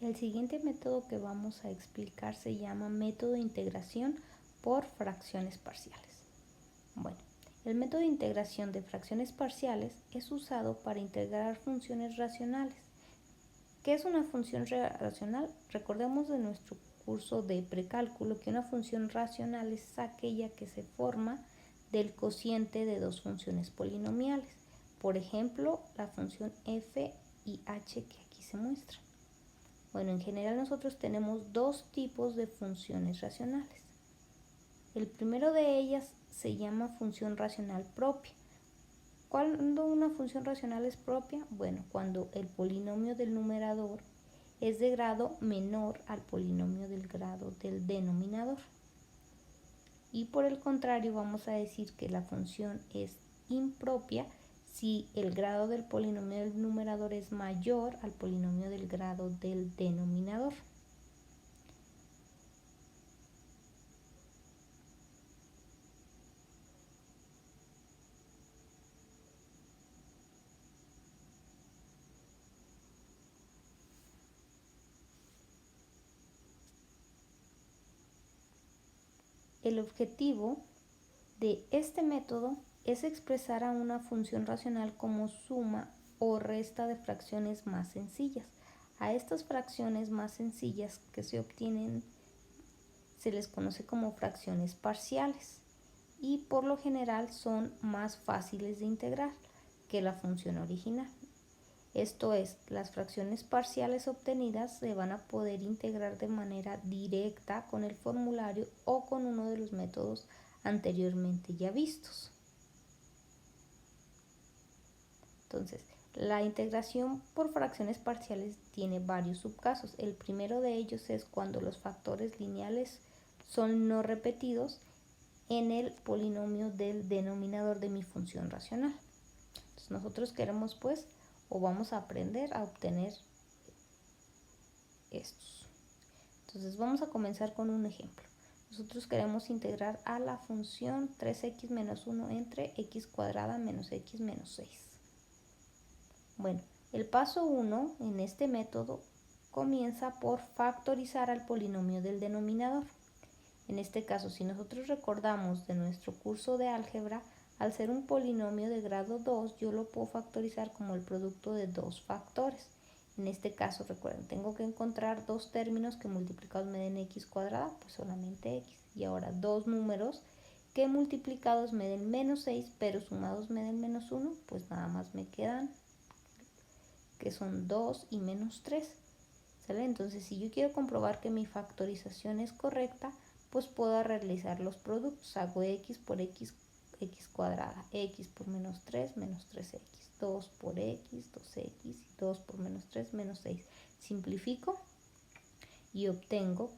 El siguiente método que vamos a explicar se llama método de integración por fracciones parciales. Bueno, el método de integración de fracciones parciales es usado para integrar funciones racionales. ¿Qué es una función racional? Recordemos de nuestro curso de precálculo que una función racional es aquella que se forma del cociente de dos funciones polinomiales. Por ejemplo, la función f y h que aquí se muestra. Bueno, en general nosotros tenemos dos tipos de funciones racionales. El primero de ellas se llama función racional propia. ¿Cuándo una función racional es propia? Bueno, cuando el polinomio del numerador es de grado menor al polinomio del grado del denominador. Y por el contrario vamos a decir que la función es impropia si el grado del polinomio del numerador es mayor al polinomio del grado del denominador. El objetivo de este método es expresar a una función racional como suma o resta de fracciones más sencillas. A estas fracciones más sencillas que se obtienen se les conoce como fracciones parciales y por lo general son más fáciles de integrar que la función original. Esto es, las fracciones parciales obtenidas se van a poder integrar de manera directa con el formulario o con uno de los métodos anteriormente ya vistos. Entonces, la integración por fracciones parciales tiene varios subcasos. El primero de ellos es cuando los factores lineales son no repetidos en el polinomio del denominador de mi función racional. Entonces, nosotros queremos pues o vamos a aprender a obtener estos. Entonces vamos a comenzar con un ejemplo. Nosotros queremos integrar a la función 3x menos 1 entre x cuadrada menos x menos 6. Bueno, el paso 1 en este método comienza por factorizar al polinomio del denominador. En este caso, si nosotros recordamos de nuestro curso de álgebra, al ser un polinomio de grado 2, yo lo puedo factorizar como el producto de dos factores. En este caso, recuerden, tengo que encontrar dos términos que multiplicados me den x cuadrada, pues solamente x. Y ahora dos números que multiplicados me den menos 6, pero sumados me den menos 1, pues nada más me quedan que son 2 y menos 3. ¿Sale? Entonces, si yo quiero comprobar que mi factorización es correcta, pues puedo realizar los productos. Hago x por x cuadrada, x por menos 3x, 2 por x, 2x, y 2 por menos 3, menos 6. Simplifico y obtengo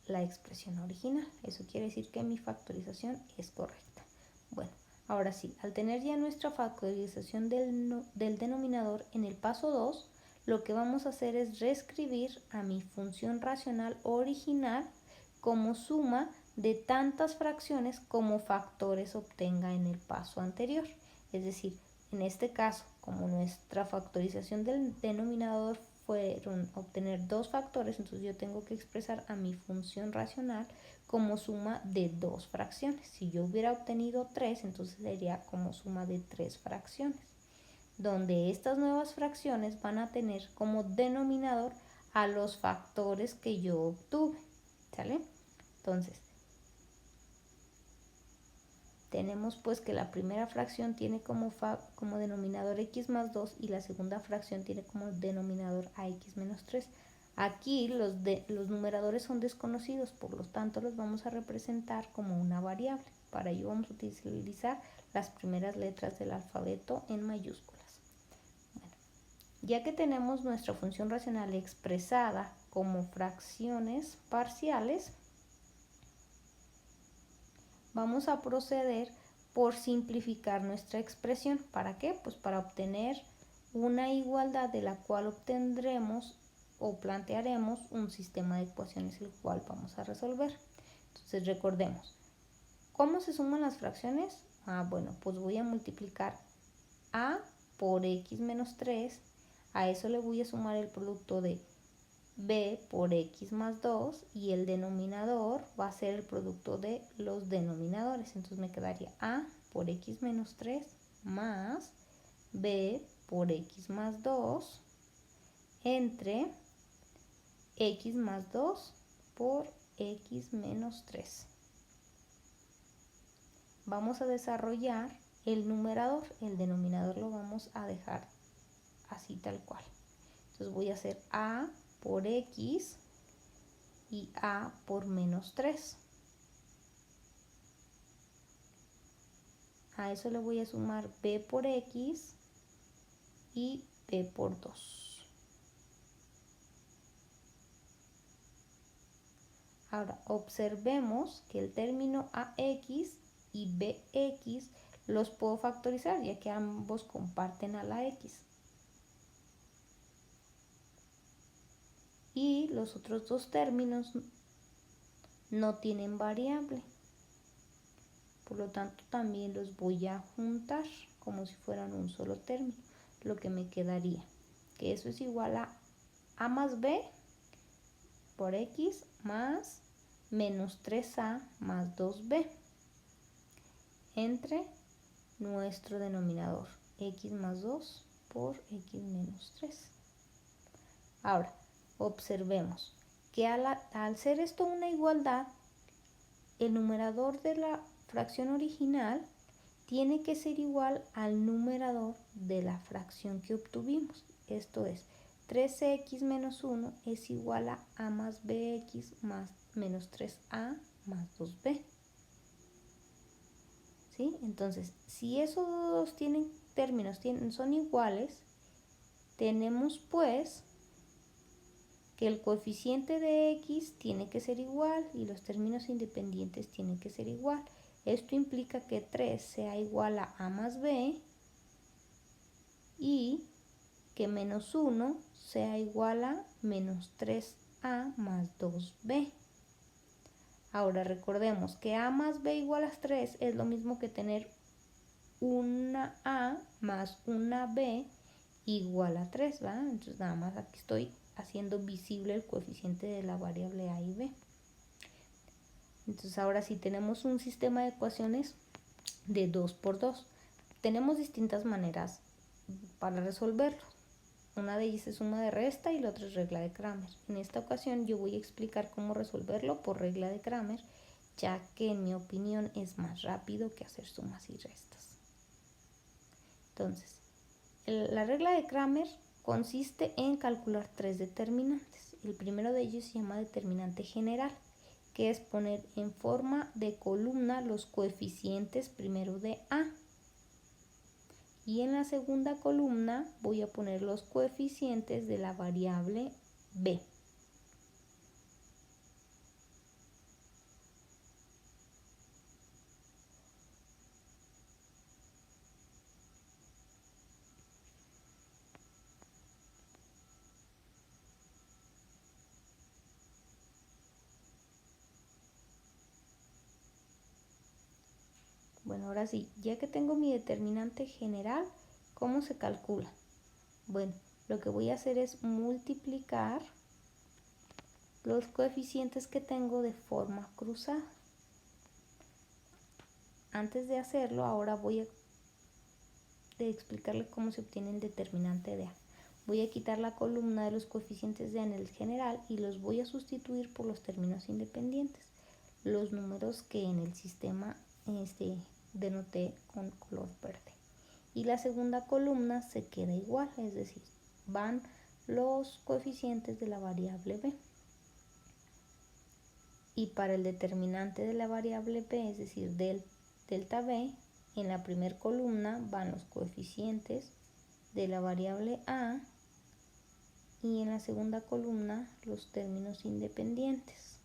la expresión original. Eso quiere decir que mi factorización es correcta. Bueno, ahora sí, al tener ya nuestra factorización del denominador, en el paso 2, lo que vamos a hacer es reescribir a mi función racional original como suma de tantas fracciones como factores obtenga en el paso anterior. Es decir, en este caso, como nuestra factorización del denominador fueron obtener dos factores, entonces yo tengo que expresar a mi función racional como suma de dos fracciones. Si yo hubiera obtenido 3, entonces sería como suma de 3 fracciones, donde estas nuevas fracciones van a tener como denominador a los factores que yo obtuve, ¿sale? Entonces, tenemos pues que la primera fracción tiene como denominador x más 2 y la segunda fracción tiene como denominador ax menos 3. Aquí los numeradores son desconocidos, por lo tanto los vamos a representar como una variable. Para ello vamos a utilizar las primeras letras del alfabeto en mayúsculas. Bueno, ya que tenemos nuestra función racional expresada como fracciones parciales, vamos a proceder por simplificar nuestra expresión. ¿Para qué? Pues para obtener una igualdad de la cual obtendremos o plantearemos un sistema de ecuaciones el cual vamos a resolver. Entonces recordemos, ¿cómo se suman las fracciones? Bueno, pues voy a multiplicar a por x menos 3, a eso le voy a sumar el producto de b por x más 2 y el denominador va a ser el producto de los denominadores. Entonces me quedaría a por x menos 3 más b por x más 2 entre x más 2 por x menos 3. Vamos a desarrollar el numerador, el denominador lo vamos a dejar así tal cual. Entonces voy a hacer a por x y a por menos 3. A eso le voy a sumar b por x y b por 2. Ahora observemos que el término ax y bx los puedo factorizar ya que ambos comparten a la x. Y los otros dos términos no tienen variable. Por lo tanto también los voy a juntar como si fueran un solo término. Lo que me quedaría, que eso es igual a más b por x más menos 3a más 2b entre nuestro denominador x más 2 por x menos 3. Ahora, observemos que al ser esto una igualdad, el numerador de la fracción original tiene que ser igual al numerador de la fracción que obtuvimos. Esto es, 3x menos 1 es igual a más bx más menos 3a más 2b. ¿Sí? Entonces, si esos dos términos son iguales, tenemos pues que el coeficiente de x tiene que ser igual y los términos independientes tienen que ser igual. Esto implica que 3 sea igual a más b y que menos 1 sea igual a menos 3a más 2b. Ahora recordemos que a más b igual a 3 es lo mismo que tener una a más una b igual a 3, ¿va? Entonces nada más aquí estoy haciendo visible el coeficiente de la variable a y b. Entonces ahora sí tenemos un sistema de ecuaciones de 2 por 2. Tenemos distintas maneras para resolverlo. Una de ellas es suma de resta y la otra es regla de Cramer. En esta ocasión yo voy a explicar cómo resolverlo por regla de Cramer, ya que en mi opinión es más rápido que hacer sumas y restas. Entonces, la regla de Cramer consiste en calcular 3 determinantes. El primero de ellos se llama determinante general, que es poner en forma de columna los coeficientes primero de a. Y en la segunda columna voy a poner los coeficientes de la variable b. Bueno, ahora sí, ya que tengo mi determinante general, ¿cómo se calcula? Bueno, lo que voy a hacer es multiplicar los coeficientes que tengo de forma cruzada. Antes de hacerlo, ahora voy a explicarles cómo se obtiene el determinante de a. Voy a quitar la columna de los coeficientes de a en el general y los voy a sustituir por los términos independientes, los números que en el sistema denoté con color verde. Y la segunda columna se queda igual, es decir, van los coeficientes de la variable b. Y para el determinante de la variable b, es decir, delta b, en la primera columna van los coeficientes de la variable a y en la segunda columna los términos independientes.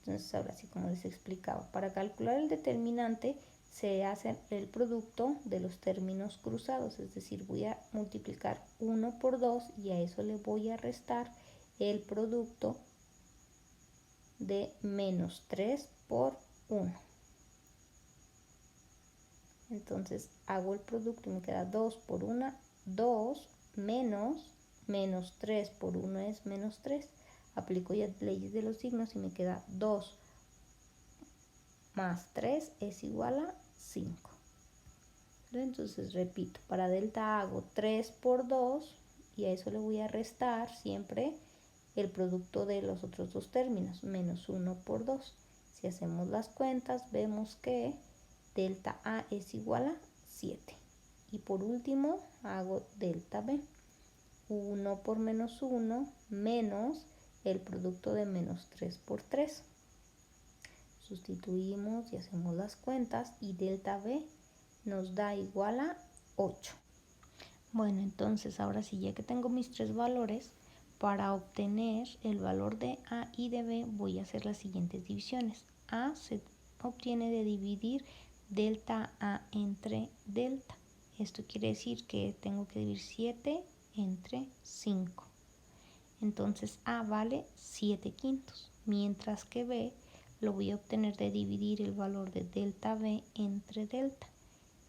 Entonces ahora sí, como les explicaba, para calcular el determinante se hace el producto de los términos cruzados, es decir, voy a multiplicar 1 por 2 y a eso le voy a restar el producto de menos 3 por 1. Entonces hago el producto y me queda 2 por 1, 2 menos Menos 3 por 1 es menos 3. Aplico ya leyes de los signos y me queda 2 más 3 es igual a 5. Entonces repito, para delta hago 3 por 2 y a eso le voy a restar siempre el producto de los otros dos términos, menos 1 por 2. Si hacemos las cuentas, vemos que delta A es igual a 7. Y por último, hago delta B. 1 por menos 1 menos el producto de menos 3 por 3. Sustituimos y hacemos las cuentas y delta B nos da igual a 8. Bueno, entonces ahora sí, ya que tengo mis tres valores, para obtener el valor de A y de B voy a hacer las siguientes divisiones. A se obtiene de dividir delta A entre delta. Esto quiere decir que tengo que dividir 7 entre 5. Entonces A vale 7/5, mientras que B lo voy a obtener de dividir el valor de delta B entre delta.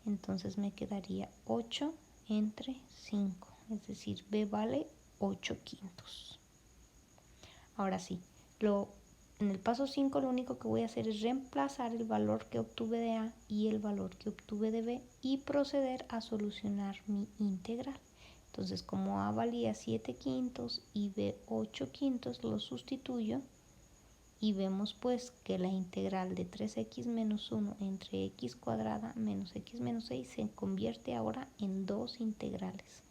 Entonces me quedaría 8 entre 5, es decir, B vale 8/5. Ahora sí, en el paso 5 lo único que voy a hacer es reemplazar el valor que obtuve de A y el valor que obtuve de B y proceder a solucionar mi integral. Entonces, como A valía 7/5 y B 8/5, lo sustituyo y vemos pues que la integral de 3x menos 1 entre x cuadrada menos x menos 6 se convierte ahora en dos integrales.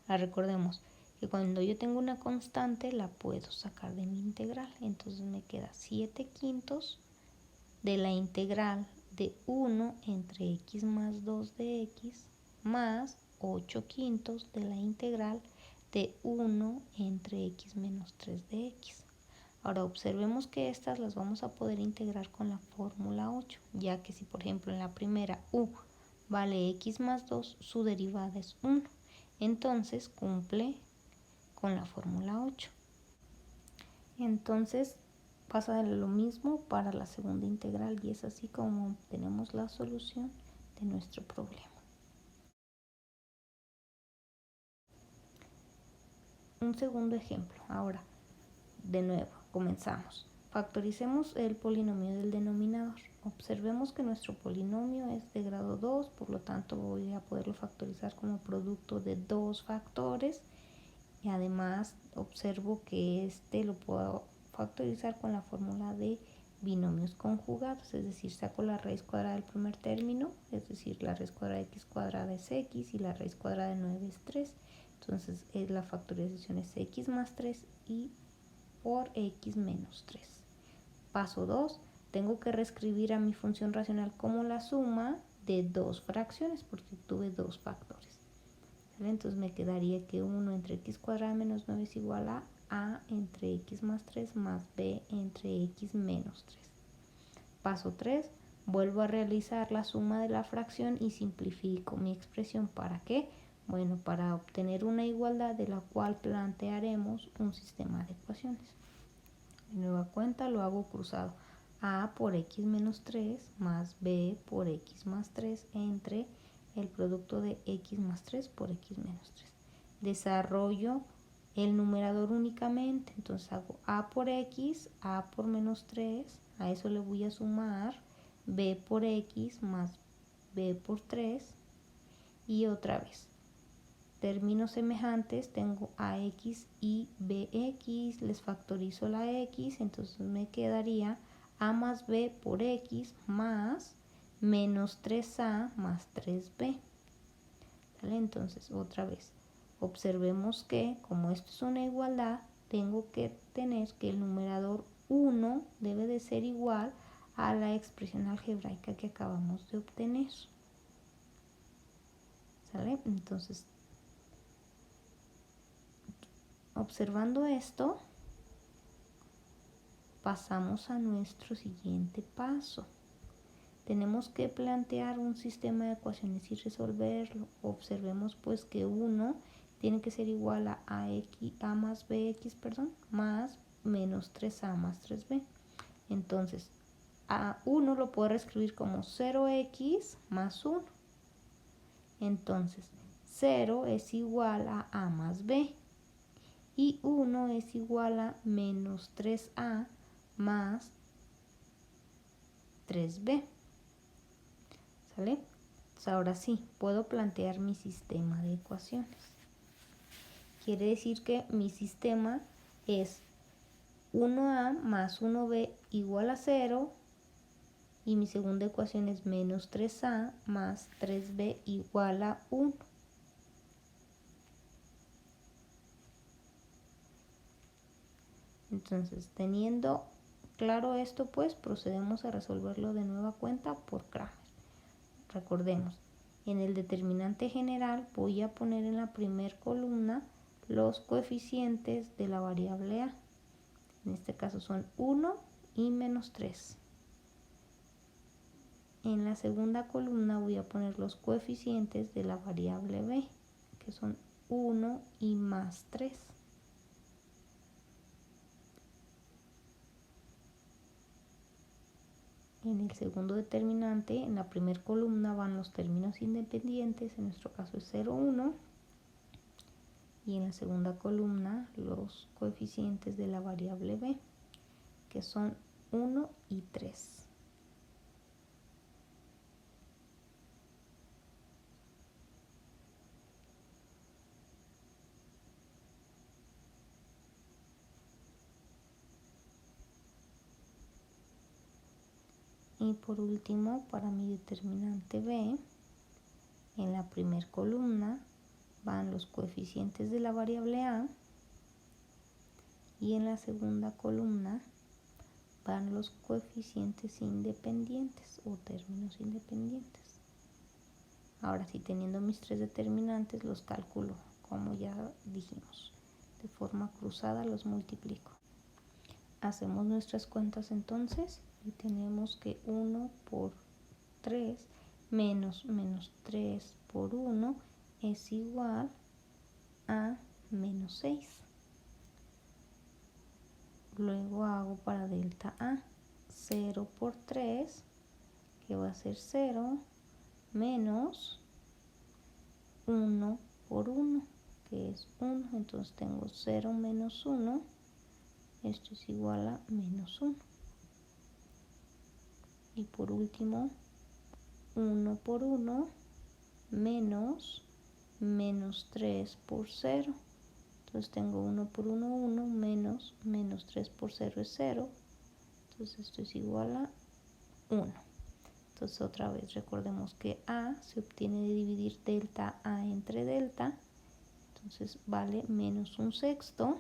Ahora recordemos que cuando yo tengo una constante la puedo sacar de mi integral. Entonces me queda 7/5 de la integral de 1 entre x más 2 de x más 8/5 de la integral de 1 entre x menos 3 de x. Ahora observemos que estas las vamos a poder integrar con la fórmula 8, ya que si por ejemplo en la primera u vale x más 2, su derivada es 1. Entonces cumple con la fórmula 8. Entonces pasa lo mismo para la segunda integral y es así como obtenemos la solución de nuestro problema. Un segundo ejemplo. Ahora, de nuevo, comenzamos. Factoricemos el polinomio del denominador. Observemos que nuestro polinomio es de grado 2, por lo tanto voy a poderlo factorizar como producto de dos factores. Y además observo que este lo puedo factorizar con la fórmula de binomios conjugados, es decir, saco la raíz cuadrada del primer término, es decir, la raíz cuadrada de x cuadrada es x y la raíz cuadrada de 9 es 3. Entonces la factorización es x más 3 y por x menos 3. Paso 2, tengo que reescribir a mi función racional como la suma de dos fracciones porque tuve dos factores. Entonces me quedaría que 1 entre x cuadrada menos 9 es igual a entre x más 3 más b entre x menos 3. Paso 3, vuelvo a realizar la suma de la fracción y simplifico mi expresión. ¿Para qué? Bueno, para obtener una igualdad de la cual plantearemos un sistema de ecuaciones. De nueva cuenta lo hago cruzado. A por x menos 3 más b por x más 3 entre el producto de x más 3 por x menos 3. Desarrollo el numerador únicamente, entonces hago a por x, a por menos 3, a eso le voy a sumar b por x más b por 3 y otra vez. Términos semejantes, tengo ax y bx, les factorizo la x, entonces me quedaría a más b por x más menos 3a más 3b. ¿Vale? Entonces, otra vez, observemos que como esto es una igualdad, tengo que tener que el numerador 1 debe de ser igual a la expresión algebraica que acabamos de obtener. ¿Sale? Entonces, observando esto, pasamos a nuestro siguiente paso. Tenemos que plantear un sistema de ecuaciones y resolverlo. Observemos pues que 1 tiene que ser igual a a más bx, más menos 3a más 3b. Entonces, a 1 lo puedo reescribir como 0x más 1. Entonces, 0 es igual a A más B y 1 es igual a menos 3A más 3B. ¿Sale? Entonces ahora sí, puedo plantear mi sistema de ecuaciones. Quiere decir que mi sistema es 1A más 1B igual a 0 y mi segunda ecuación es menos 3A más 3B igual a 1. Entonces, teniendo claro esto, pues procedemos a resolverlo de nueva cuenta por Cramer. Recordemos, en el determinante general voy a poner en la primera columna los coeficientes de la variable A. En este caso son 1 y menos 3. En la segunda columna voy a poner los coeficientes de la variable B, que son 1 y más 3. En el segundo determinante, en la primera columna van los términos independientes, en nuestro caso es 0, 1. Y en la segunda columna los coeficientes de la variable B, que son 1 y 3. Y por último, para mi determinante B, en la primera columna van los coeficientes de la variable A y en la segunda columna van los coeficientes independientes o términos independientes. Ahora sí, teniendo mis tres determinantes, los calculo, como ya dijimos. De forma cruzada los multiplico. Hacemos nuestras cuentas entonces y tenemos que 1 por 3 menos 3 por 1 es igual a menos 6. Luego hago para delta A 0 por 3, que va a ser 0, menos 1 por 1, que es 1. Entonces tengo 0 menos 1, esto es igual a menos 1. Y por último, 1 por 1 menos 3 por 0. Entonces tengo 1 por 1, 1, menos 3 por 0 es 0. Entonces esto es igual a 1. Entonces otra vez recordemos que A se obtiene de dividir delta A entre delta. Entonces vale menos 1/6.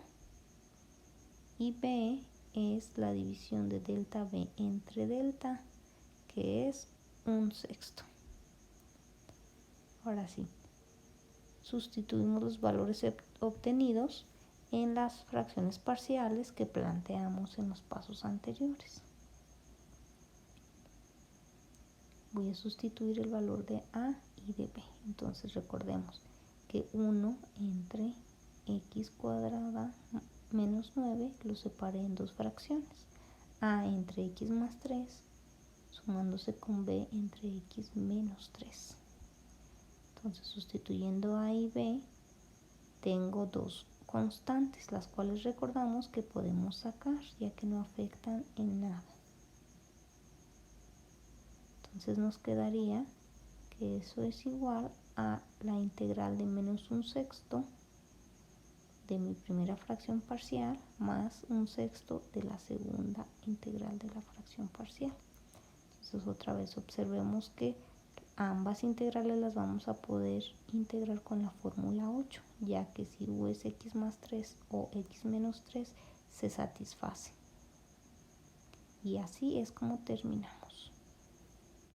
Y B es la división de delta B entre delta, que es 1/6. Ahora sí, sustituimos los valores obtenidos en las fracciones parciales que planteamos en los pasos anteriores. Voy a sustituir el valor de A y de B. Entonces recordemos que 1 entre x cuadrada menos 9 lo separé en dos fracciones. A entre x más 3 sumándose con B entre x menos 3. Entonces, sustituyendo A y B, tengo dos constantes, las cuales recordamos que podemos sacar, ya que no afectan en nada. Entonces nos quedaría que eso es igual a la integral de menos 1/6 de mi primera fracción parcial más 1/6 de la segunda integral de la fracción parcial. Entonces otra vez observemos que ambas integrales las vamos a poder integrar con la fórmula 8, ya que si u es x más 3 o x menos 3 se satisface. Y así es como terminamos.